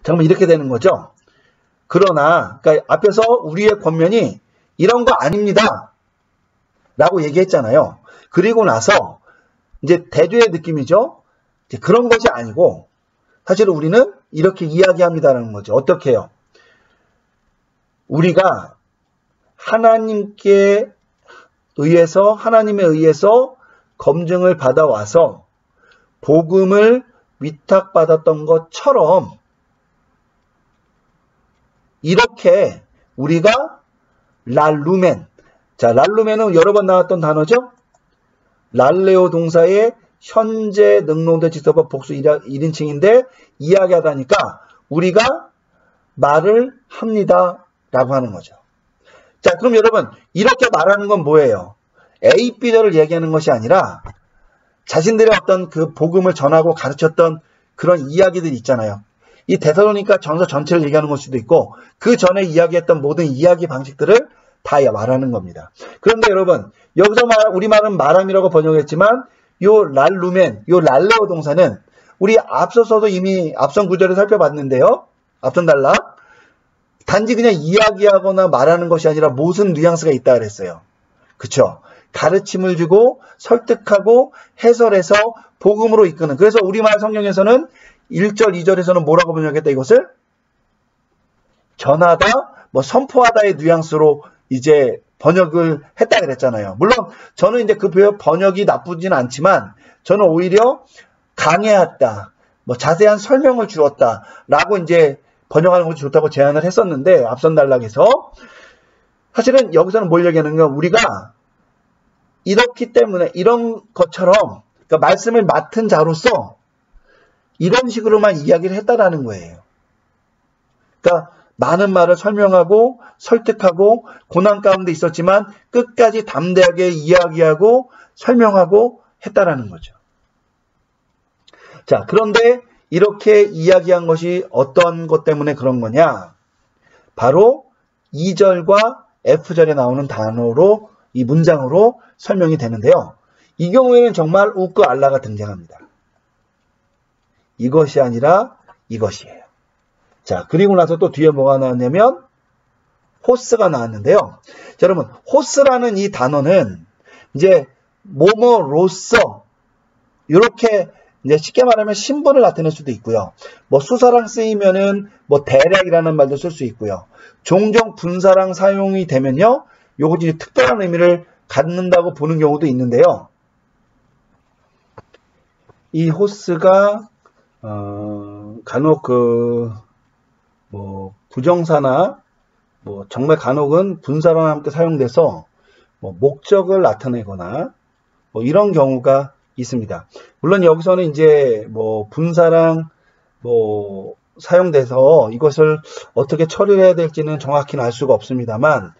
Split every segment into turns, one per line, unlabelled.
잠깐만 이렇게 되는 거죠. 그러나 그러니까 앞에서 우리의 권면이 이런 거 아닙니다 라고 얘기했잖아요. 그리고 나서 이제 대조의 느낌이죠. 이제 그런 것이 아니고 사실 우리는 이렇게 이야기합니다라는 거죠. 어떻게 해요? 우리가 하나님에 의해서 검증을 받아와서 복음을 위탁받았던 것처럼 이렇게 우리가 랄루멘, 자 랄루멘은 여러 번 나왔던 단어죠. 랄레오 동사의 현재 능동태 지서법 복수 1인칭인데 이야기하다니까 우리가 말을 합니다 라고 하는 거죠. 자 그럼 여러분 이렇게 말하는 건 뭐예요? A, B들을 얘기하는 것이 아니라 자신들의 어떤 그 복음을 전하고 가르쳤던 그런 이야기들이 있잖아요. 이 데살로니가 전서 전체를 얘기하는 걸 수도 있고 그 전에 이야기했던 모든 이야기 방식들을 다 말하는 겁니다. 그런데 여러분 여기서 우리말은 말함이라고 번역했지만 요 랄루멘, 요 랄레오 동사는 우리 앞서서도 이미 앞선 구절을 살펴봤는데요. 앞선 단락 단지 그냥 이야기하거나 말하는 것이 아니라 무슨 뉘앙스가 있다 그랬어요. 그쵸? 가르침을 주고 설득하고 해설해서 복음으로 이끄는. 그래서 우리말 성경에서는 1절, 2절에서는 뭐라고 번역했다 이것을? 전하다, 뭐 선포하다의 뉘앙스로 이제 번역을 했다 그랬잖아요. 물론 저는 이제 그 번역이 나쁘진 않지만 저는 오히려 강해했다, 뭐 자세한 설명을 주었다 라고 이제 번역하는 것이 좋다고 제안을 했었는데 앞선 단락에서 사실은 여기서는 뭘 얘기하는 건 우리가 이렇기 때문에 이런 것처럼 그러니까 말씀을 맡은 자로서 이런 식으로만 이야기를 했다라는 거예요. 그러니까 많은 말을 설명하고 설득하고 고난 가운데 있었지만 끝까지 담대하게 이야기하고 설명하고 했다라는 거죠. 자, 그런데 이렇게 이야기한 것이 어떤 것 때문에 그런 거냐? 바로 2절과 F절에 나오는 단어로 이 문장으로 설명이 되는데요. 이 경우에는 정말 우크 알라가 등장합니다. 이것이 아니라 이것이에요. 자, 그리고 나서 또 뒤에 뭐가 나왔냐면 호스가 나왔는데요. 자, 여러분, 호스라는 이 단어는 이제 뭐뭐로서 이렇게 이제 쉽게 말하면 신분을 나타낼 수도 있고요. 뭐 수사랑 쓰이면은 뭐 대략이라는 말도 쓸 수 있고요. 종종 분사랑 사용이 되면요. 요것이 특별한 의미를 갖는다고 보는 경우도 있는데요. 이 호스가 간혹 뭐 부정사나 뭐 정말 간혹은 분사랑 함께 사용돼서 뭐 목적을 나타내거나 뭐 이런 경우가 있습니다. 물론 여기서는 이제 뭐 분사랑 뭐 사용돼서 이것을 어떻게 처리를 해야 될지는 정확히는 알 수가 없습니다만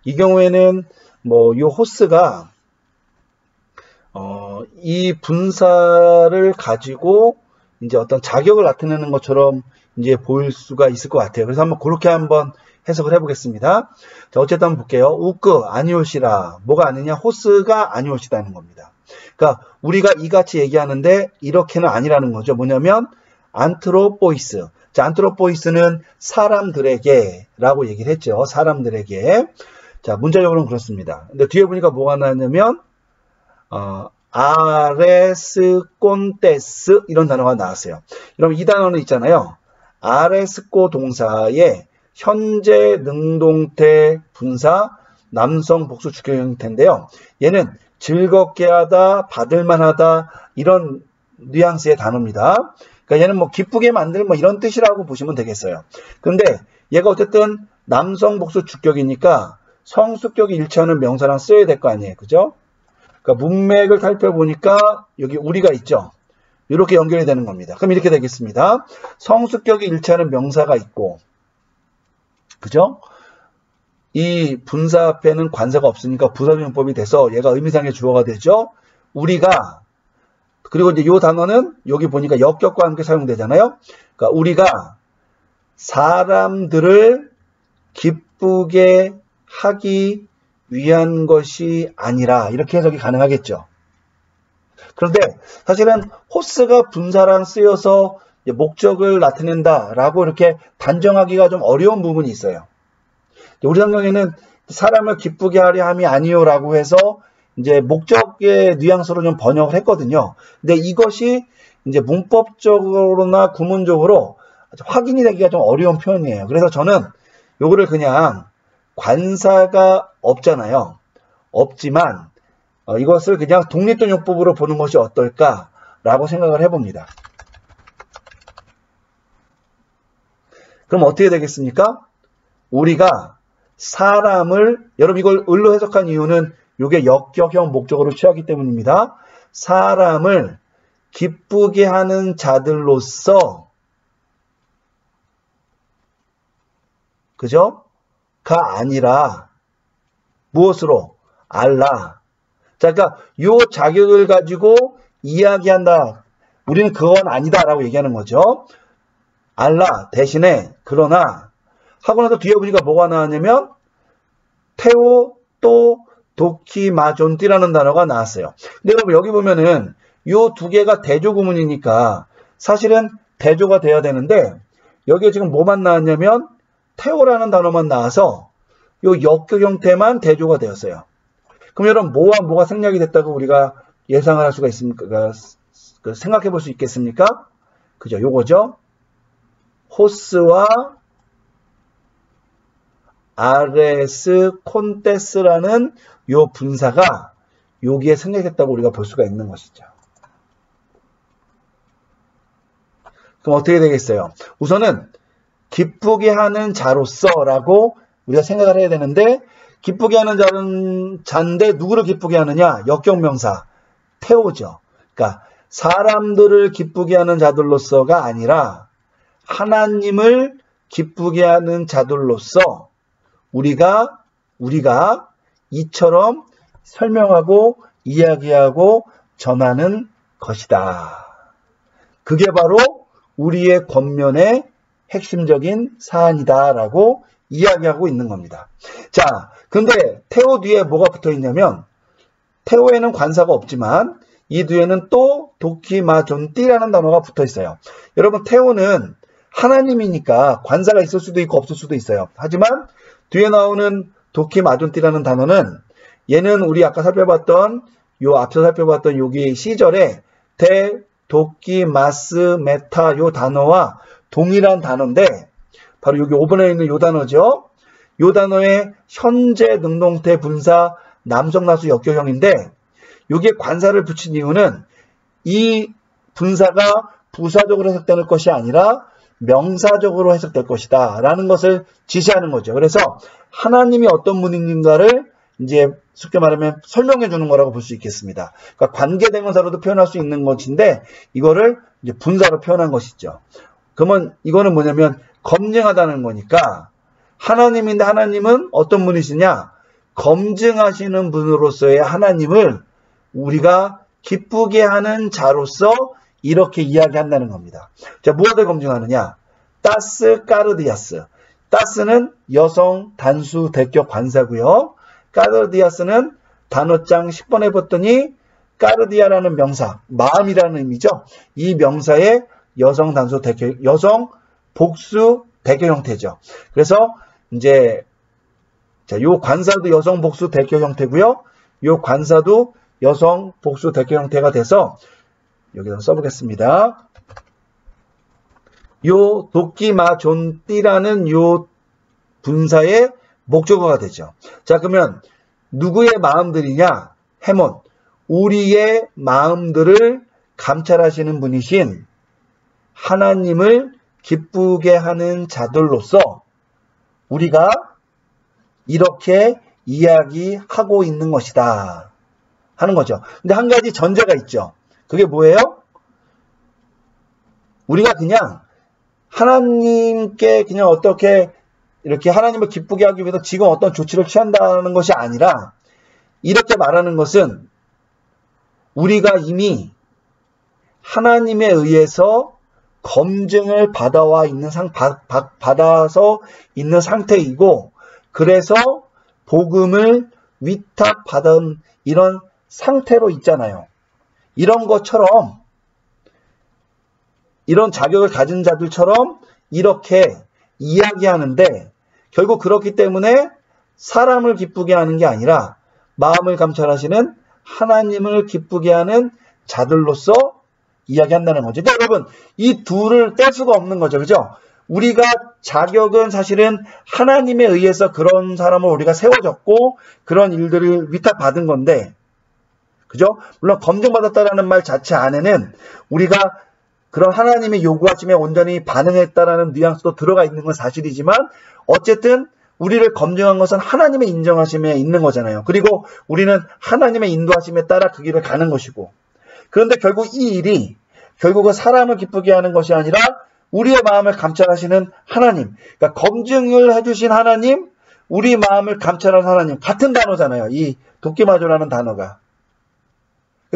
이 경우에는 뭐 이 호스가 이 분사를 가지고 이제 어떤 자격을 나타내는 것처럼 이제 보일 수가 있을 것 같아요. 그래서 그렇게 한번 해석을 해보겠습니다. 자, 어쨌든 한번 볼게요. 우크 아니올시라. 뭐가 아니냐? 호스가 아니올시다는 겁니다. 그러니까 우리가 이같이 얘기하는데 이렇게는 아니라는 거죠. 뭐냐면 안트로포이스. 자, 안트로포이스는 사람들에게 라고 얘기를 했죠. 사람들에게. 자, 문자적으로는 그렇습니다. 근데 뒤에 보니까 뭐가 나왔냐면 아레스꼰테스 이런 단어가 나왔어요. 여러분 이 단어는 있잖아요. 아레스꼬 동사의 현재 능동태 분사 남성 복수 주격 형태인데요. 얘는 즐겁게 하다, 받을만하다 이런 뉘앙스의 단어입니다. 그러니까 얘는 뭐 기쁘게 만들 뭐 이런 뜻이라고 보시면 되겠어요. 근데 얘가 어쨌든 남성 복수 주격이니까 성수격이 일치하는 명사랑 써야 될 거 아니에요. 그죠? 그러니까 문맥을 살펴보니까 여기 우리가 있죠. 이렇게 연결이 되는 겁니다. 그럼 이렇게 되겠습니다. 성수격이 일치하는 명사가 있고, 그죠? 이 분사 앞에는 관사가 없으니까 부사조용법이 돼서 얘가 의미상의 주어가 되죠. 우리가, 그리고 이제 이 단어는 여기 보니까 역격과 함께 사용되잖아요. 그러니까 우리가 사람들을 기쁘게 하기 위한 것이 아니라 이렇게 해석이 가능하겠죠. 그런데 사실은 호스가 분사랑 쓰여서 목적을 나타낸다라고 이렇게 단정하기가 좀 어려운 부분이 있어요. 우리 성경에는 사람을 기쁘게 하려 함이 아니요라고 해서 이제 목적의 뉘앙스로 좀 번역을 했거든요. 근데 이것이 이제 문법적으로나 구문적으로 확인이 되기가 좀 어려운 표현이에요. 그래서 저는 요거를 그냥 관사가 없잖아요. 없지만 이것을 그냥 독립동용법으로 보는 것이 어떨까라고 생각을 해봅니다. 그럼 어떻게 되겠습니까? 우리가 사람을, 여러분 이걸 을로 해석한 이유는 이게 역격형 목적어로 취하기 때문입니다. 사람을 기쁘게 하는 자들로서, 그죠? 가 아니라 무엇으로? 알라. 자, 그러니까 요 자격을 가지고 이야기한다. 우리는 그건 아니다라고 얘기하는 거죠. 알라 대신에 그러나 하고 나서 뒤에 보니까 뭐가 나왔냐면 테오 또 도키마존띠라는 단어가 나왔어요. 근데 여러분 여기 보면은 요 두 개가 대조 구문이니까 사실은 대조가 돼야 되는데 여기에 지금 뭐만 나왔냐면 테오라는 단어만 나와서 요 역격 형태만 대조가 되었어요. 그럼 여러분 뭐와 뭐가 생략이 됐다고 우리가 예상을 할 수가 있습니까? 생각해 볼 수 있겠습니까? 그죠? 요거죠. 호스와 아레스 콘테스라는 요 분사가 여기에 생략했다고 우리가 볼 수가 있는 것이죠. 그럼 어떻게 되겠어요? 우선은 기쁘게 하는 자로서라고 우리가 생각을 해야 되는데 기쁘게 하는 자인데 누구를 기쁘게 하느냐? 역경명사 테오죠. 그러니까 사람들을 기쁘게 하는 자들로서가 아니라 하나님을 기쁘게 하는 자들로서 우리가 이처럼 설명하고 이야기하고 전하는 것이다. 그게 바로 우리의 권면의 핵심적인 사안이다라고 이야기하고 있는 겁니다. 자, 근데 테오 뒤에 뭐가 붙어 있냐면 테오에는 관사가 없지만 이 뒤에는 또 도키마존띠라는 단어가 붙어 있어요. 여러분 테오는 하나님이니까 관사가 있을 수도 있고 없을 수도 있어요. 하지만 뒤에 나오는 도키마존띠라는 단어는 얘는 우리 아까 살펴봤던 앞서 살펴봤던 여기 시절에 대 도키마스 메타 요 단어와 동일한 단어인데 바로 여기 5번에 있는 요 단어죠. 요 단어의 현재 능동태 분사 남성나수 역격형인데 여기에 관사를 붙인 이유는 이 분사가 부사적으로 해석되는 것이 아니라 명사적으로 해석될 것이다 라는 것을 지시하는 거죠. 그래서 하나님이 어떤 분인가를 이제 쉽게 말하면 설명해 주는 거라고 볼 수 있겠습니다. 그러니까 관계대명사로도 표현할 수 있는 것인데 이거를 이제 분사로 표현한 것이죠. 그러면 이거는 뭐냐면 검증하다는 거니까 하나님인데 하나님은 어떤 분이시냐? 검증하시는 분으로서의 하나님을 우리가 기쁘게 하는 자로서 이렇게 이야기한다는 겁니다. 자, 무엇을 검증하느냐? 따스 까르디아스. 따스는 여성 단수 대격 관사고요. 까르디아스는 단어장 10번에 봤더니 까르디아라는 명사, 마음이라는 의미죠. 이 명사의 여성 단수 대격, 여성 복수 대격 형태죠. 그래서 이제 자, 요 관사도 여성 복수 대격 형태고요. 요 관사도 여성 복수 대격 형태가 돼서 여기다 써보겠습니다. 요 도끼마존띠라는 요 분사의 목적어가 되죠. 자, 그러면 누구의 마음들이냐? 해몬. 우리의 마음들을 감찰하시는 분이신 하나님을 기쁘게 하는 자들로서 우리가 이렇게 이야기하고 있는 것이다 하는 거죠. 근데 한 가지 전제가 있죠. 그게 뭐예요? 우리가 그냥 하나님께 그냥 어떻게 이렇게 하나님을 기쁘게 하기 위해서 지금 어떤 조치를 취한다는 것이 아니라 이렇게 말하는 것은 우리가 이미 하나님에 의해서 검증을 받아서 있는 상태이고 그래서 복음을 위탁받은 이런 상태로 있잖아요. 이런 것처럼 이런 자격을 가진 자들처럼 이렇게 이야기하는데 결국 그렇기 때문에 사람을 기쁘게 하는 게 아니라 마음을 감찰하시는 하나님을 기쁘게 하는 자들로서 이야기한다는 거죠. 그러니까 여러분 이 둘을 뗄 수가 없는 거죠. 그죠? 우리가 자격은 사실은 하나님에 의해서 그런 사람을 우리가 세워졌고 그런 일들을 위탁받은 건데 그죠? 물론 검증받았다라는 말 자체 안에는 우리가 그런 하나님의 요구하심에 온전히 반응했다라는 뉘앙스도 들어가 있는 건 사실이지만 어쨌든 우리를 검증한 것은 하나님의 인정하심에 있는 거잖아요. 그리고 우리는 하나님의 인도하심에 따라 그 길을 가는 것이고 그런데 결국 이 일이 결국은 사람을 기쁘게 하는 것이 아니라 우리의 마음을 감찰하시는 하나님, 그러니까 검증을 해주신 하나님, 우리 마음을 감찰하는 하나님 같은 단어잖아요. 이 도끼마조라는 단어가.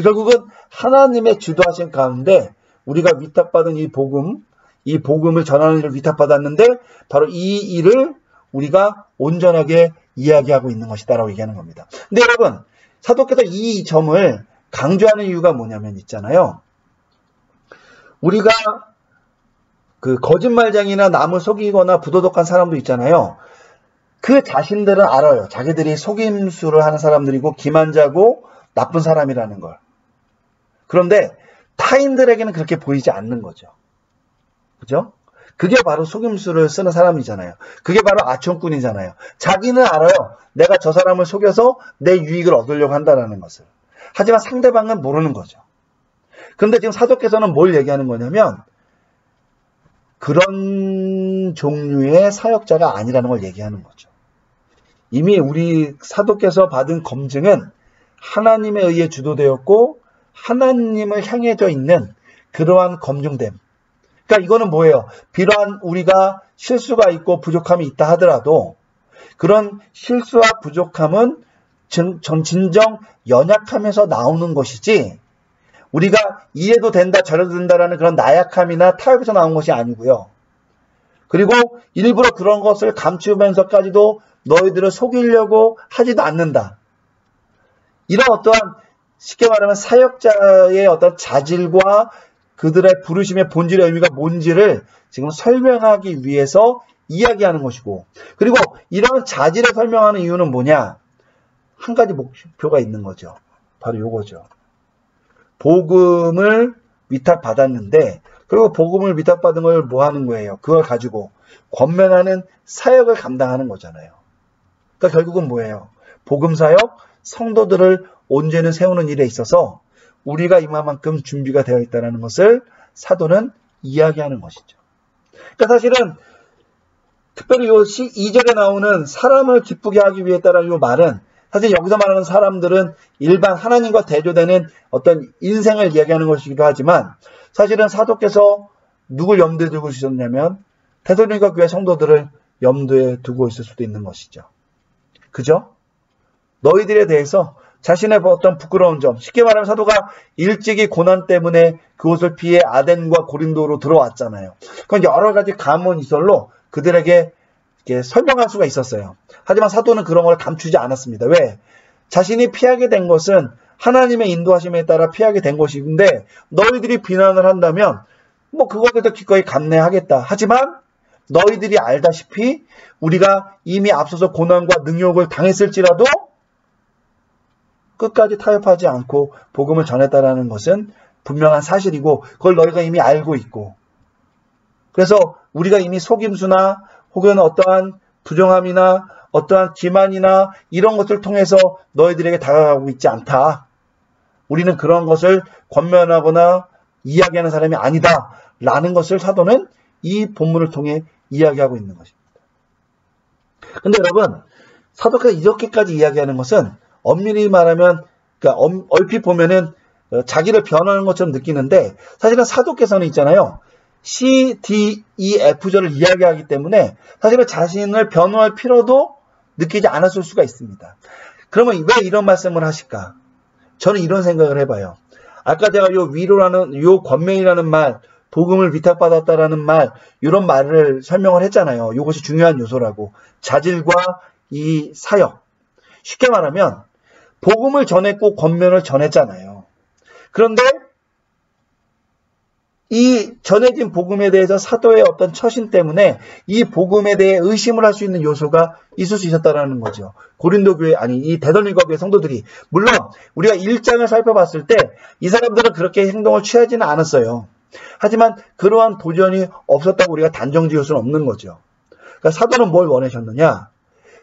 결국은 하나님의 주도하신 가운데 우리가 위탁받은 이 복음을 전하는 일을 위탁받았는데 바로 이 일을 우리가 온전하게 이야기하고 있는 것이다라고 얘기하는 겁니다. 근데 여러분 사도께서 이 점을 강조하는 이유가 뭐냐면 있잖아요. 우리가 그 거짓말쟁이나 남을 속이거나 부도덕한 사람도 있잖아요. 그 자신들은 알아요. 자기들이 속임수를 하는 사람들이고 기만자고 나쁜 사람이라는 걸. 그런데 타인들에게는 그렇게 보이지 않는 거죠. 그죠? 그게 바로 속임수를 쓰는 사람이잖아요. 그게 바로 아첨꾼이잖아요. 자기는 알아요. 내가 저 사람을 속여서 내 유익을 얻으려고 한다는 것을. 하지만 상대방은 모르는 거죠. 그런데 지금 사도께서는 뭘 얘기하는 거냐면 그런 종류의 사역자가 아니라는 걸 얘기하는 거죠. 이미 우리 사도께서 받은 검증은 하나님에 의해 주도되었고 하나님을 향해져 있는 그러한 검증됨. 그러니까 이거는 뭐예요? 비록 우리가 실수가 있고 부족함이 있다 하더라도 그런 실수와 부족함은 진정 연약함에서 나오는 것이지 우리가 이래도 된다 저래도 된다라는 그런 나약함이나 타협에서 나온 것이 아니고요. 그리고 일부러 그런 것을 감추면서까지도 너희들을 속이려고 하지도 않는다. 이런 어떠한 쉽게 말하면 사역자의 어떤 자질과 그들의 부르심의 본질의 의미가 뭔지를 지금 설명하기 위해서 이야기하는 것이고 그리고 이런 자질을 설명하는 이유는 뭐냐? 한 가지 목표가 있는 거죠. 바로 이거죠. 복음을 위탁받았는데 그리고 복음을 위탁받은 걸 뭐 하는 거예요? 그걸 가지고 권면하는 사역을 감당하는 거잖아요. 그러니까 결국은 뭐예요? 복음 사역, 성도들을 온전히 세우는 일에 있어서 우리가 이만큼 준비가 되어 있다는 것을 사도는 이야기하는 것이죠. 그러니까 사실은 특별히 이 2절에 나오는 사람을 기쁘게 하기 위해서라는 이 말은 사실 여기서 말하는 사람들은 일반 하나님과 대조되는 어떤 인생을 이야기하는 것이기도 하지만 사실은 사도께서 누굴 염두에 두고 있었냐면 데살로니가 교회 성도들을 염두에 두고 있을 수도 있는 것이죠. 그죠? 너희들에 대해서 자신의 어떤 부끄러운 점, 쉽게 말하면 사도가 일찍이 고난 때문에 그곳을 피해 아덴과 고린도로 들어왔잖아요. 그건 여러 가지 가문이설로 그들에게 이렇게 설명할 수가 있었어요. 하지만 사도는 그런 걸 감추지 않았습니다. 왜? 자신이 피하게 된 것은 하나님의 인도하심에 따라 피하게 된 것인데 너희들이 비난을 한다면 뭐 그것에 더 기꺼이 감내하겠다. 하지만 너희들이 알다시피 우리가 이미 앞서서 고난과 능욕을 당했을지라도 끝까지 타협하지 않고 복음을 전했다라는 것은 분명한 사실이고 그걸 너희가 이미 알고 있고 그래서 우리가 이미 속임수나 혹은 어떠한 부정함이나 어떠한 기만이나 이런 것을 통해서 너희들에게 다가가고 있지 않다. 우리는 그런 것을 권면하거나 이야기하는 사람이 아니다. 라는 것을 사도는 이 본문을 통해 이야기하고 있는 것입니다. 근데 여러분 사도가 이렇게까지 이야기하는 것은 엄밀히 말하면 그러니까 얼핏 보면은 자기를 변호하는 것처럼 느끼는데 사실은 사도께서는 있잖아요. C, D, E, F절을 이야기하기 때문에 사실은 자신을 변호할 필요도 느끼지 않았을 수가 있습니다. 그러면 왜 이런 말씀을 하실까? 저는 이런 생각을 해봐요. 아까 제가 요 위로라는 요 권면이라는 말, 복음을 위탁받았다라는 말, 이런 말을 설명을 했잖아요. 이것이 중요한 요소라고. 자질과 이 사역. 쉽게 말하면 복음을 전했고 권면을 전했잖아요. 그런데 이 전해진 복음에 대해서 사도의 어떤 처신 때문에 이 복음에 대해 의심을 할 수 있는 요소가 있을 수 있었다는 거죠. 고린도 교회, 아니 이 데살로니가 교회 성도들이, 물론 우리가 1장을 살펴봤을 때 이 사람들은 그렇게 행동을 취하지는 않았어요. 하지만 그러한 도전이 없었다고 우리가 단정 지을 수는 없는 거죠. 그러니까 사도는 뭘 원하셨느냐?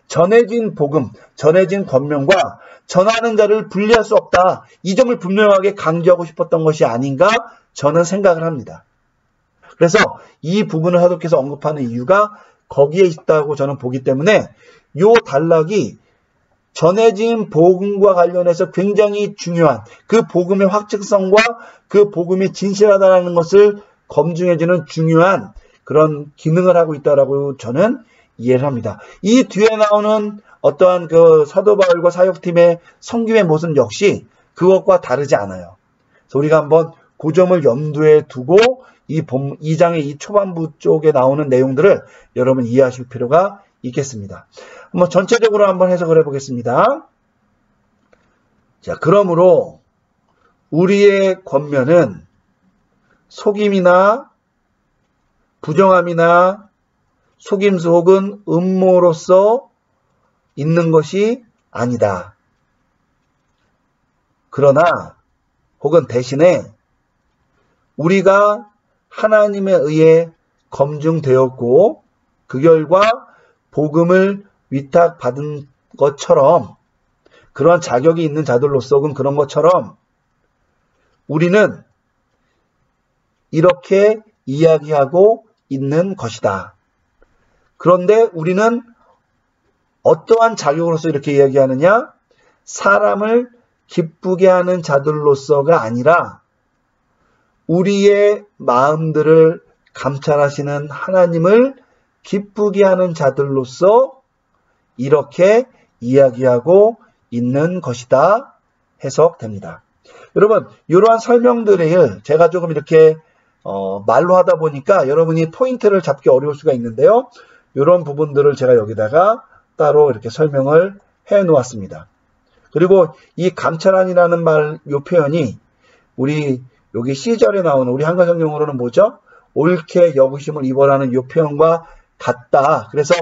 전해진 복음, 전해진 권면과 전하는 자를 분리할 수 없다. 이 점을 분명하게 강조하고 싶었던 것이 아닌가 저는 생각을 합니다. 그래서 이 부분을 사도께서 언급하는 이유가 거기에 있다고 저는 보기 때문에 이 단락이 전해진 복음과 관련해서 굉장히 중요한 그 복음의 확증성과 그 복음이 진실하다는 것을 검증해주는 중요한 그런 기능을 하고 있다라고 저는 이해를 합니다. 이 뒤에 나오는 어떠한 그 사도 바울과 사역팀의 섬김의 모습 역시 그것과 다르지 않아요. 그래서 우리가 한번 그 점을 염두에 두고 이 2장의 이 초반부 쪽에 나오는 내용들을 여러분 이해하실 필요가 있겠습니다. 한번 전체적으로 한번 해석을 해보겠습니다. 자, 그러므로 우리의 권면은 속임이나 부정함이나 속임수 혹은 음모로서 있는 것이 아니다. 그러나 혹은 대신에 우리가 하나님에 의해 검증되었고 그 결과 복음을 위탁받은 것처럼, 그러한 자격이 있는 자들로서 혹은 그런 것처럼 우리는 이렇게 이야기하고 있는 것이다. 그런데 우리는 어떠한 자격으로서 이렇게 이야기하느냐? 사람을 기쁘게 하는 자들로서가 아니라 우리의 마음들을 감찰하시는 하나님을 기쁘게 하는 자들로서 이렇게 이야기하고 있는 것이다 해석됩니다. 여러분, 이러한 설명들을 제가 조금 이렇게 말로 하다 보니까 여러분이 포인트를 잡기 어려울 수가 있는데요. 이런 부분들을 제가 여기다가 따로 이렇게 설명을 해 놓았습니다. 그리고 이 감찰안이라는 말, 이 표현이 우리 여기 C절에 나오는 우리 한글성경으로는 뭐죠? 옳게 여부심을 입어라는 이 표현과 같다. 그래서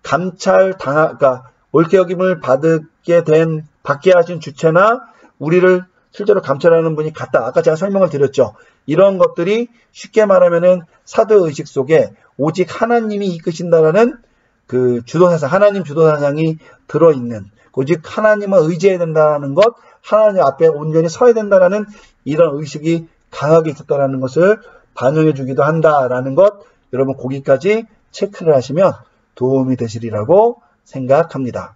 그러니까 옳게 여김을 받게 하신 주체나 우리를 실제로 감찰하는 분이 같다. 아까 제가 설명을 드렸죠. 이런 것들이 쉽게 말하면은 사도의식 속에 오직 하나님이 이끄신다라는 그 주도사상, 하나님 주도사상이 들어있는, 오직 하나님을 의지해야 된다는 것, 하나님 앞에 온전히 서야 된다라는 이런 의식이 강하게 있었다라는 것을 반영해 주기도 한다라는 것, 여러분 거기까지 체크를 하시면 도움이 되시리라고 생각합니다.